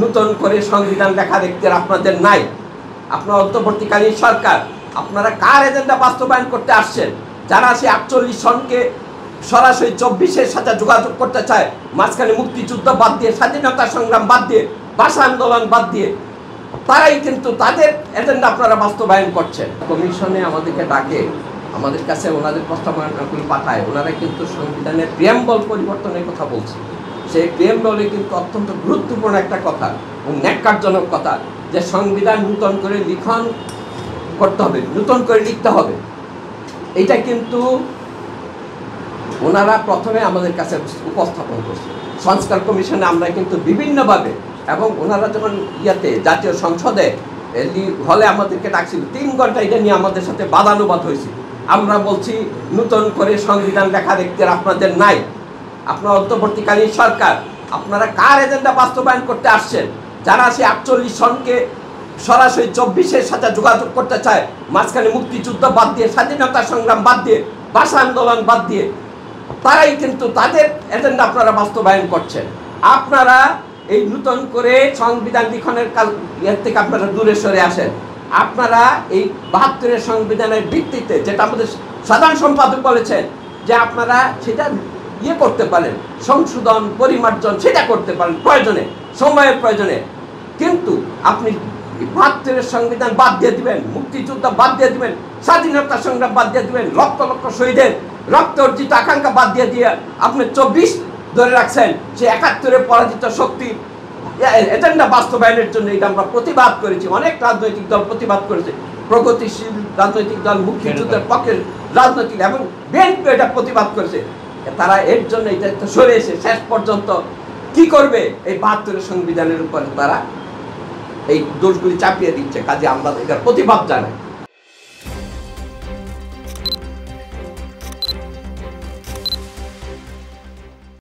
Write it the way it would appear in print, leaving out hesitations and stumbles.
নতুন করে সংবিধান লেখা দেখতে আপনাদের নাই। আপনার অন্তর্বর্তীকালীন সরকার, আপনারা কার এজেন্ডা বাস্তবায়ন করতে আসছেন? যারা সে 48 সনকে সরাসরি 24-এর সাথে যোগাযোগ করতে চায়, মাঝখানে মুক্তিযুদ্ধ বাদ দিয়ে, স্বাধীনতা সংগ্রাম বাদ দিয়ে, ভাষা আন্দোলন বাদ দিয়ে, তারাই কিন্তু তাদের এজেন্ডা আপনারা বাস্তবায়ন করছেন। কমিশনে আমাদেরকে ডাকে, আমাদের কাছে ওনাদের প্রস্তাবনাগুলি পাঠায়, ওনারা কিন্তু সংবিধানের প্রিয়াম্বল পরিবর্তনের কথা বলছে। সেই প্রিয়াম্বলে কিন্তু অত্যন্ত গুরুত্বপূর্ণ একটা কথা এবং ন্যাক্কারজনক কথা, যে সংবিধান নূতন করে লিখন করতে হবে, নূতন করে লিখতে হবে। এটা কিন্তু ওনারা প্রথমে আমাদের কাছে উপস্থাপন করছে। সংস্কার কমিশনে আমরা কিন্তু বিভিন্নভাবে, এবং ওনারা যখন জাতীয় সংসদে হলে আমাদেরকে ডাকছিল, 3 ঘন্টা এটা নিয়ে আমাদের সাথে বাদানুবাদ হয়েছে। আমরা বলছি নতুন করে সংবিধান লেখা দেখতে আপনাদের নাই। আপনার অন্তর্বর্তীকালীন সরকার, আপনারা কার এজেন্ডা বাস্তবায়ন করতে আসছেন? যারা সে 48 সনকে সরাসরি 24-এর সাথে যোগাযোগ করতে চায়, মাঝখানে মুক্তিযুদ্ধ বাদ দিয়ে, স্বাধীনতা সংগ্রাম বাদ দিয়ে, ভাষা আন্দোলন বাদ দিয়ে, তারাই কিন্তু তাদের এজেন্ডা আপনারা বাস্তবায়ন করছেন। আপনারা এই নতুন করে সংবিধান লিখনের থেকে আপনারা দূরে সরে আসেন। আপনারা এই 72-এর সংবিধানের ভিত্তিতে, যেটা আমাদের সাধারণ সম্পাদক বলেছেন, যে আপনারা সেটা করতে পারেন, সংশোধন পরিমার্জন সেটা করতে পারেন প্রয়োজনে, সময়ের প্রয়োজনে। কিন্তু আপনি 72-এর সংবিধান বাদ দিয়ে দিবেন, মুক্তিযুদ্ধ বাদ দিয়ে দিবেন, স্বাধীনতা সংগ্রাম বাদ দিয়ে দিবেন, লক্ষ লক্ষ শহীদের রক্ত অর্জিত আকাঙ্ক্ষা বাদ দিয়ে আপনি 24 ধরে রাখছেন। সে 71-এ পরাজিত শক্তি এজেন্ডা বাস্তবায়নের জন্য এটা আমরা প্রতিবাদ করেছি। অনেক রাজনৈতিক দল প্রতিবাদ করেছে, প্রগতিশীল রাজনৈতিক দল, মুক্তিযুদ্ধের পক্ষের রাজনৈতিক, এবং বিএনপি এটা প্রতিবাদ করেছে। তারা এর জন্য এটা সরে এসে শেষ পর্যন্ত কি করবে, এই 72-এর সংবিধানের উপরে তারা এই দোষগুলি চাপিয়ে দিচ্ছে। কাজে আমরা এটার প্রতিবাদ জানাই।